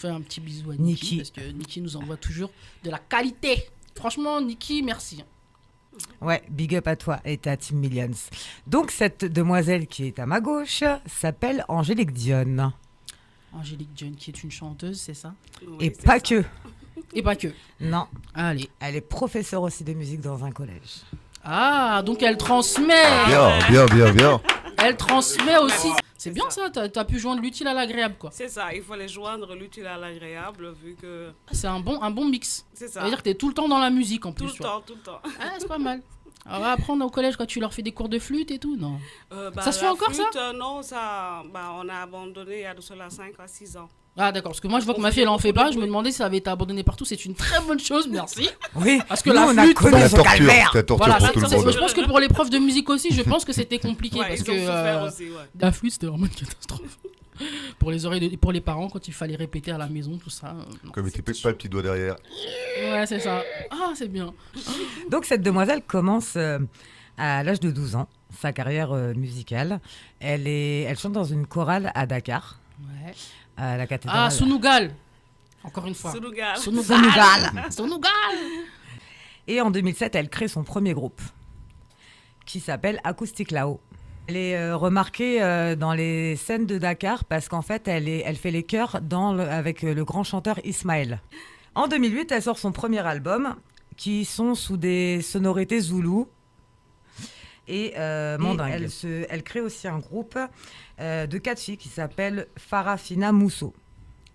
Fais un petit bisou à Niki, parce que Niki nous envoie toujours de la qualité. Franchement, Niki, merci. Ouais, big up à toi et ta Team Millions. Donc, cette demoiselle qui est à ma gauche s'appelle Angélique Dionne. Angélique Dionne, qui est une chanteuse, c'est ça? Oui, Et c'est pas ça. que. Et pas que. Non, Allez. elle est professeure aussi de musique dans un collège. Ah, donc elle transmet. Bien. Elle transmet aussi. C'est bien ça, t'as pu joindre l'utile à l'agréable, quoi. C'est ça, il fallait joindre l'utile à l'agréable vu que... C'est un bon mix. C'est ça. Ça veut dire que t'es tout le temps dans la musique en Tout plus. le tu vois. temps, tout le temps. Ah, c'est pas mal. Alors, va apprendre au collège quand tu leur fais des cours de flûte et tout, non? Ça se fait la encore, ça flûte, Non, ça, on a abandonné il y a de cela 5 à 6 ans. Ah, d'accord, parce que moi je vois que ma fille elle en fait pas. Je me demandais si ça avait été abandonné partout. C'est une très bonne chose, merci. Oui, Parce que nous, la on a flûte, connu La son torture, calvaire. c'était la torture Voilà, pour tout ça, le monde. je pense que pour les profs de musique aussi, je pense que c'était compliqué Ouais, parce ils ont que souffert aussi, ouais. la flûte c'était vraiment une catastrophe. Pour les oreilles, pour les parents quand il fallait répéter à la maison, tout ça. Non, Comme il c'était t'épelle pas le petit doigt derrière. Ouais, c'est ça. Ah, c'est bien. Donc, cette demoiselle commence à l'âge de 12 ans sa carrière musicale. Elle chante dans une chorale à Dakar, Ouais. à la cathédrale. Ah, Sunugal. Encore une fois. Sunugal. Sunugal. Et en 2007, elle crée son premier groupe qui s'appelle Acoustic Lao. Elle est remarquée dans les scènes de Dakar parce qu'en fait, elle fait les chœurs avec le grand chanteur Ismaël. En 2008, elle sort son premier album qui sont sous des sonorités zoulou et mandingue. Elle crée aussi un groupe de 4 filles qui s'appelle Farafina Mousso.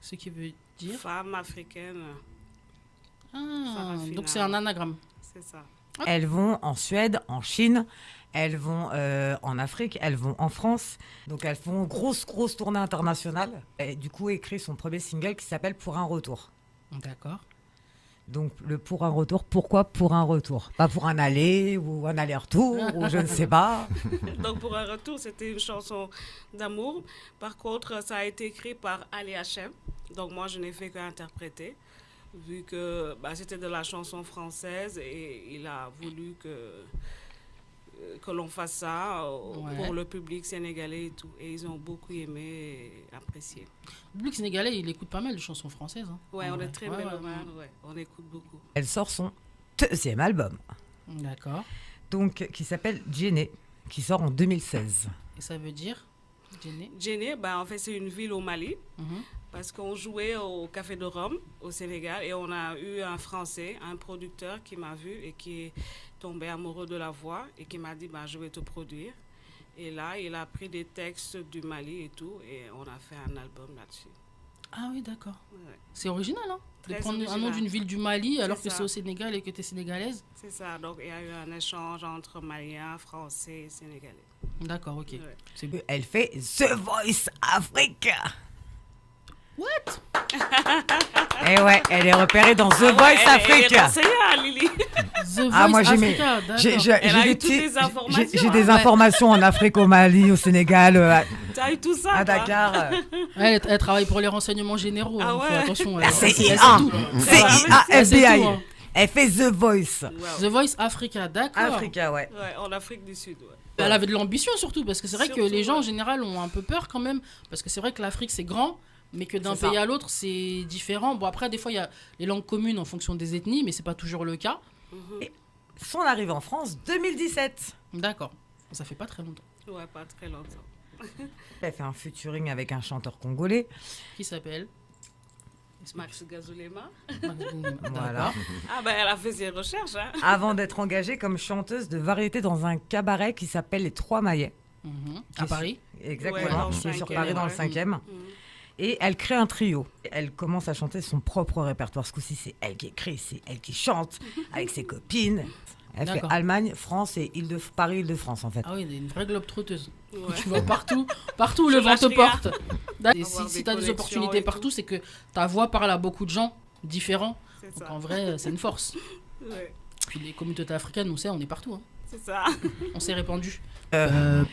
Ce qui veut dire. Femme africaine, Ah, Farafina. donc c'est un anagramme. c'est ça. Elles vont en Suède, en Chine, elles vont en Afrique, elles vont en France. Donc elles font grosse tournée internationale. Et du coup, écrit son premier single qui s'appelle Pour un retour. D'accord. Donc le pour un retour, pourquoi pour un retour? Pas pour un aller ou un aller-retour ou je ne sais pas. Donc pour un retour, c'était une chanson d'amour. Par contre, ça a été écrit par Ali Hachem. Donc moi, je n'ai fait qu'interpréter, vu que c'était de la chanson française et il a voulu que l'on fasse ça pour le public sénégalais et tout. Et ils ont beaucoup aimé et apprécié. Le public sénégalais, il écoute pas mal de chansons françaises. Hein. Ouais, on est très Ouais, mélomanes, ouais. On écoute beaucoup. Elle sort son deuxième album, D'accord. donc qui s'appelle Djenné, qui sort en 2016. Et ça veut dire Djenné. Djenné, en fait, c'est une ville au Mali. Mhm. Parce qu'on jouait au Café de Rome, au Sénégal, et on a eu un Français, un producteur qui m'a vu et qui est tombé amoureux de la voix et qui m'a dit je vais te produire. Et là, il a pris des textes du Mali et tout, et on a fait un album là-dessus. Ah oui, d'accord. Ouais. C'est original, hein, de Très prendre un original. nom d'une ville du Mali alors que ça. c'est au Sénégal et que tu es sénégalaise. C'est ça, donc il y a eu un échange entre Maliens, Français et Sénégalais. D'accord, ok. Ouais. C'est beau. Elle fait The Voice Africa. What? Et ouais, elle est repérée dans The Voice Elle est Africa. renseignée, Lily. The Voice Ah, moi, Africa, d'accord. Elle a des eu toutes petits- les informations, j'ai des hein. informations en Afrique, au Mali, au Sénégal, T'as eu tout ça, à toi? Dakar. Elle travaille pour les renseignements généraux. Ah hein, ouais. faut attention. La elle sait CIA, tout. CIA, Elle sait FBI. tout, hein. Elle fait The Voice. Wow. The Voice Africa, d'accord. Africa, ouais. Ouais, en Afrique du Sud, ouais. Elle avait de l'ambition surtout, parce que c'est vrai que Surtout, les gens en ouais. général ont un peu peur quand même, parce que c'est vrai que l'Afrique c'est grand, mais que d'un C'est ça. pays à l'autre c'est différent. Bon après des fois il y a les langues communes en fonction des ethnies, mais c'est pas toujours le cas. Son arrivée en France, 2017. D'accord, ça fait pas très longtemps. Ouais, pas très longtemps. Elle fait un featuring avec un chanteur congolais. Qui s'appelle Max Gazulema. Voilà. Elle a fait ses recherches, hein. Avant d'être engagée comme chanteuse de variété dans un cabaret qui s'appelle Les Trois Maillets. Mhm. Qui À est Paris. Ouais, Exactement, dans le qui est sur 5e, Paris dans le ouais. 5e. Et elle crée un trio. Elle commence à chanter son propre répertoire. Ce coup-ci, c'est elle qui écrit, c'est elle qui chante avec ses copines. Elle fait D'accord. Allemagne, France et Paris, Île-de-France en fait. Ah oui, elle est une vraie globe trotteuse. Ouais. Tu vas partout où le Je vent lâche te rien. porte. Et Avoir si des tu as des connexions opportunités et partout, tout. c'est que ta voix parle à beaucoup de gens différents. C'est Donc ça. en vrai, c'est une force. Ouais, Puis les communautés africaines, on sait, on est partout. Hein. c'est ça. On s'est répandu.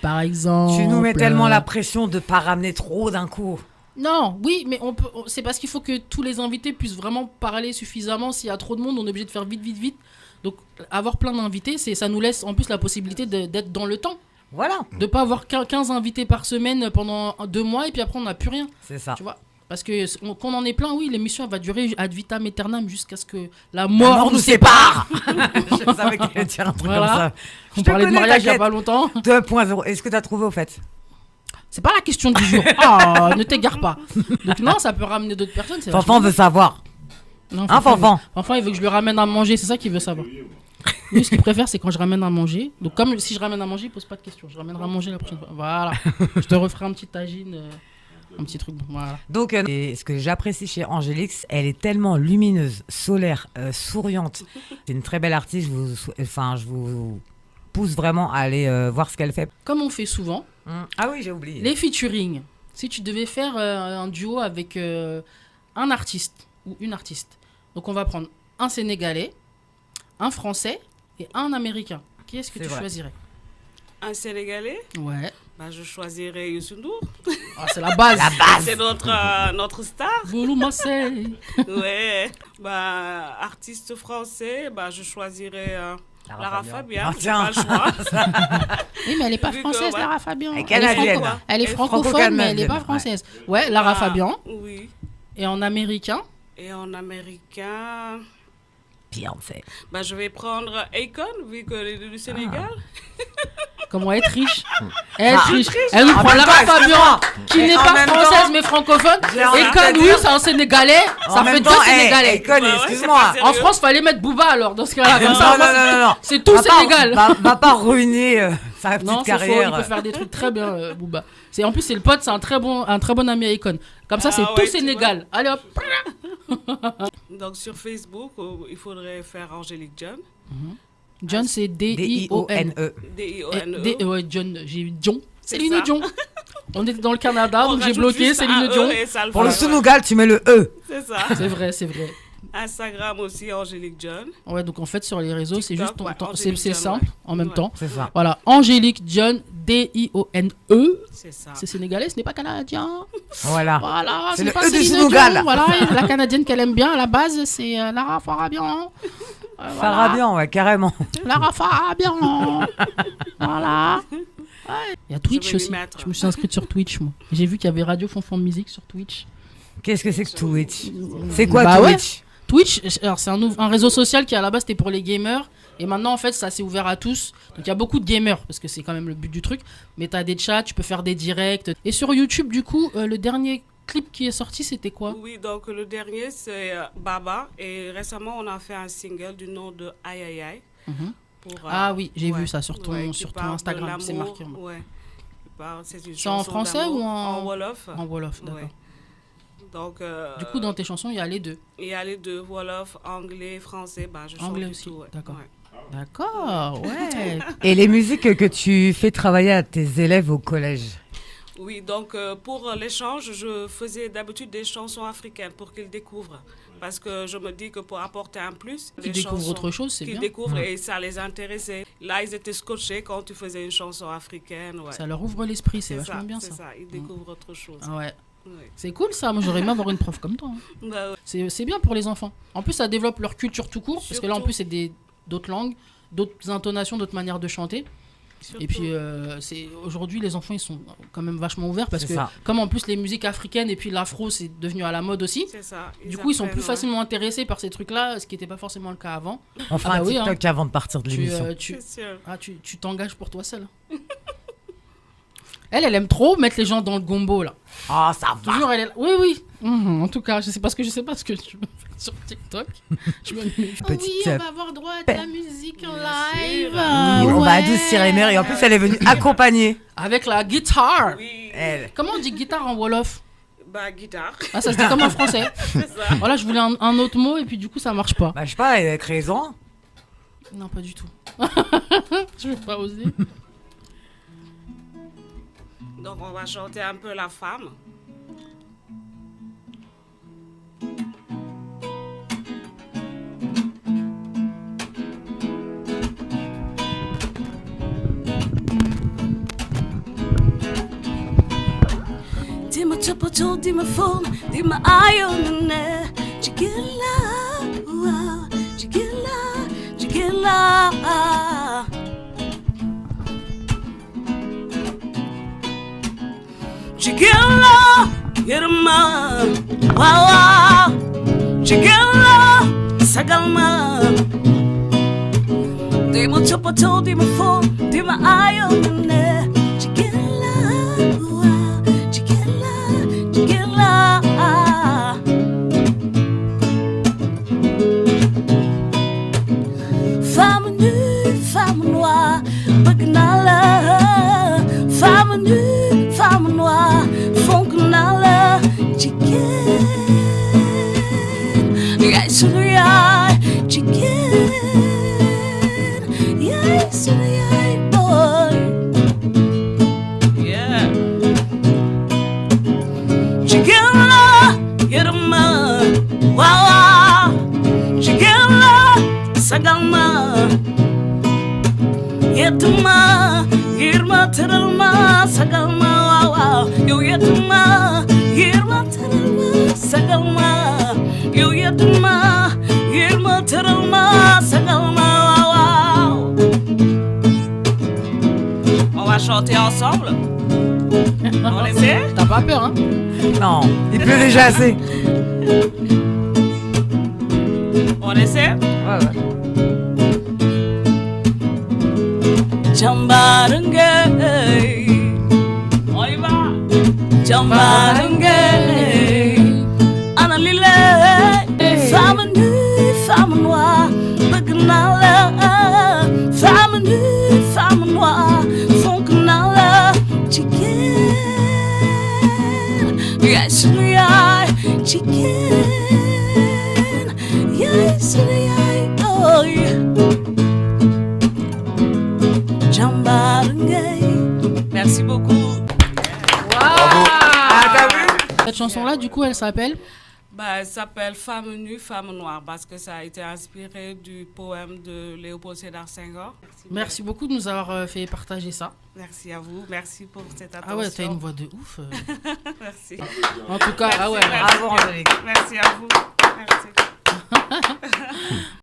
Par exemple. Tu nous mets tellement la pression de pas ramener trop d'un coup. Non, oui, mais c'est parce qu'il faut que tous les invités puissent vraiment parler suffisamment. S'il y a trop de monde, on est obligé de faire vite. Donc, avoir plein d'invités, ça nous laisse en plus la possibilité d'être dans le temps. Voilà. De pas avoir 15 invités par semaine pendant 2 mois et puis après, on n'a plus rien. C'est ça. Tu vois Parce que qu'on en est plein, oui, l'émission elle va durer ad vitam aeternam jusqu'à ce que la mort nous sépare. Je savais que tu allais dire un truc Voilà. comme ça. On Je te parlait de connais, mariage il y a t'inquiète. pas longtemps. 2.0. Est-ce que tu as trouvé au fait? C'est pas la question du jour. Ah, ne t'égare pas. Donc non, ça peut ramener d'autres personnes. C'est Fanfan veut savoir. Non, Hein, Fanfan? Fanfan, il veut que je lui ramène à manger, c'est ça qu'il veut savoir. Lui, ce qu'il préfère, c'est quand je ramène à manger. Donc, comme si je ramène à manger, il pose pas de questions. Je ramènerai à manger la prochaine fois. Voilà. Je te referai un petit tagine, un petit truc. Voilà. Donc, et ce que j'apprécie chez Angélix, elle est tellement lumineuse, solaire, souriante. C'est une très belle artiste. Je vous pousse vraiment à aller voir ce qu'elle fait. Comme on fait souvent, Ah oui, j'ai oublié. les featuring. Si tu devais faire un duo avec un artiste ou une artiste, donc on va prendre un Sénégalais, un Français et un Américain. Qui est-ce que C'est tu vrai. choisirais? Un Sénégalais, Ouais. bah, je choisirais Youssou N'Dour. Ah, c'est la base. C'est notre star. Boulou Marseille. Ouais. Bah, artiste français, bah, je choisirais Lara Fabian. Ah, J'ai tiens. pas le choix. Oui, mais elle est pas Vu que, française, ouais. Lara Fabian. Elle est Elle est canadienne. franco- Elle est Elle est francophone, mais elle est pas franco-canadienne, française. Ouais, Lara Ah, Fabian. Oui. Et en américain, Et en américain, Beyoncé. bah, je vais prendre Akon, vu que est du Sénégal. comment être riche. Elle est riche. Elle nous En prend même Lara temps, Fabian, excuse-moi. qui Et n'est en pas même française, temps, mais francophone. j'ai envie Et de te comme oui, dire- c'est un Sénégalais, ça En fait même deux temps, Sénégalais. Akon, Ouais, ouais, excuse-moi. c'est pas En sérieux. France, fallait mettre Booba alors, dans ce cas-là. Comme Non, ça, non. c'est tout Va pas- Sénégal. Va pas ruiner sa petite Non, c'est faux, carrière. il peut faire des trucs très bien, Booba. En plus, c'est le pote, c'est un très bon ami Akon. Comme ça, Ah c'est ouais, tout tu Sénégal. Allez hop. Donc sur Facebook, il faudrait faire Angélique John. John, c'est D-I-O-N. D-I-O-N-E. D-I-O-N-E. Ouais, John, j'ai eu John. C'est Céline ça. Dion. On était dans le Canada, On donc j'ai rajoute bloqué juste Céline un Dion. E et ça le Pour le fait, ouais. Sunugal, tu mets le E. C'est ça. C'est vrai, c'est vrai. Instagram aussi, Angélique John. Ouais, donc en fait, sur les réseaux, c'est TikTok, juste ouais, c'est Angélique John, simple ouais. en même Ouais. temps. C'est ça. Voilà, Angélique John, D-I-O-N-E. C'est ça. C'est sénégalais, ce n'est pas canadien. Voilà. Voilà, C'est c'est le pas E du Céline Sénégal. Dion. Voilà, la canadienne qu'elle aime bien à la base, c'est Lara Fabian. Voilà. Farabian, ouais, carrément. Lara Fabian. Voilà. Ouais. Il y a Twitch vais m'y aussi. mettre. Je me suis inscrite sur Twitch, moi. J'ai vu qu'il y avait Radio Fonfon de musique sur Twitch. Qu'est-ce que c'est que Twitch? C'est quoi Bah ouais. Twitch? Twitch, alors c'est un réseau social qui à la base c'était pour les gamers et maintenant en fait ça s'est ouvert à tous. Donc il y a beaucoup de gamers parce que c'est quand même le but du truc. Mais t'as des chats, tu peux faire des directs. Et sur YouTube du coup, le dernier clip qui est sorti c'était quoi? Oui, donc le dernier c'est Baba et récemment on a fait un single du nom de Aïe Aïe Aïe. Mhm. Pour, Ah oui, j'ai ouais, vu ça sur ton, ouais, qui sur ton parle de Instagram, c'est l'amour, marqué. Ouais. C'est une C'est en chanson français d'amour, ou en Wolof. En Wolof, d'accord. Ouais. Donc, Du coup dans tes chansons il y a les deux. il y a les deux, Wolof, anglais, français. Bah, je chante Anglais du aussi, tout, ouais. d'accord. Ouais. D'accord, ouais. Et les musiques que tu fais travailler à tes élèves au collège? Oui, donc pour l'échange, je faisais d'habitude des chansons africaines pour qu'ils découvrent. Parce que je me dis que pour apporter un plus, Qui des découvrent chansons autre chose, c'est qu'ils bien. découvrent et ça les intéressait. Là, ils étaient scotchés quand tu faisais une chanson africaine. Ouais. Ça leur ouvre l'esprit, c'est ça, vachement bien c'est ça. Ils découvrent autre chose. Ah ouais. Ouais. C'est cool ça, moi j'aurais aimé avoir une prof comme toi. Hein. Bah ouais. C'est bien pour les enfants. En plus, ça développe leur culture tout court, parce que là en Surtout. plus, c'est d'autres langues, d'autres intonations, d'autres manières de chanter. Surtout. Et puis, aujourd'hui, les enfants, ils sont quand même vachement ouverts, parce C'est que ça. comme en plus les musiques africaines et puis l'afro, c'est devenu à la mode aussi. C'est ça. Du coup, ils sont apprennent, plus ouais. facilement intéressés par ces trucs-là, ce qui n'était pas forcément le cas avant. On fera Ah bah un oui, TikTok avant de partir de Tu, l'émission. C'est sûr. tu t'engages pour toi seul. Elle aime trop mettre les gens dans le gombo, là. Oh, ça va. Toujours, elle est là. Oui, oui. En tout cas, je sais pas ce que tu me fais sur TikTok. Je me mets. Petite, oui, on va avoir droit à de la musique en live. Oui, on va adoucir les mères. Et en plus, elle est venue accompagner. Avec la guitare. Oui. Elle. Comment on dit guitare en Wolof? Bah, guitare. Ah, ça se dit comme en français. C'est ça. Voilà, je voulais un autre mot et puis du coup, ça marche pas. Bah, je sais pas, avec raison. Non, pas du tout. Je vais pas oser. Donc, on va chanter un peu la femme. Dis-moi chapato, dis-moi forme, dis-moi ayonne, chigilla, chigilla, chigilla. Chigilla, get 'em Yeduma, wawa, chigala, sagalma. Dima chupato, dima fo, dima ayo mene. Chigala, chigala, chigala. Femme nue, femme noire, bagnala. Femme nue, femme noire, fonkenala, chicken. Yes, chicken. Yes, boy. Yeah. Chicken, get a man. Wow, chicken, sagalma. Yetuma, Irma Teralma, Sagalma, wow, you Yetuma, Irma Teralma, Sagalma, you Yetuma, Irma Teralma, Sagalma, wow. On va chanter ensemble. On essaie? T'as pas peur, hein? Non, il pleut déjà assez. On essaie? Ouais, ouais. Jambarangay, on y va. Jambarangay, Annalile, femme nue, femme noire, bagnala, femme nue, femme noire, fonkenala, chicken, yes, chicken, yes, oh yeah. Merci beaucoup. Ah, t'as vu? Cette chanson-là, du coup, elle s'appelle Elle s'appelle Femme nue, femme noire parce que ça a été inspiré du poème de Léopold Sédar Senghor. Merci beaucoup de nous avoir fait partager ça. Merci à vous, merci pour cette attention. Ah ouais, t'as une voix de ouf. Merci. En tout cas, Merci, ah ouais. merci. Bravo, Angélique. Merci à vous. Merci.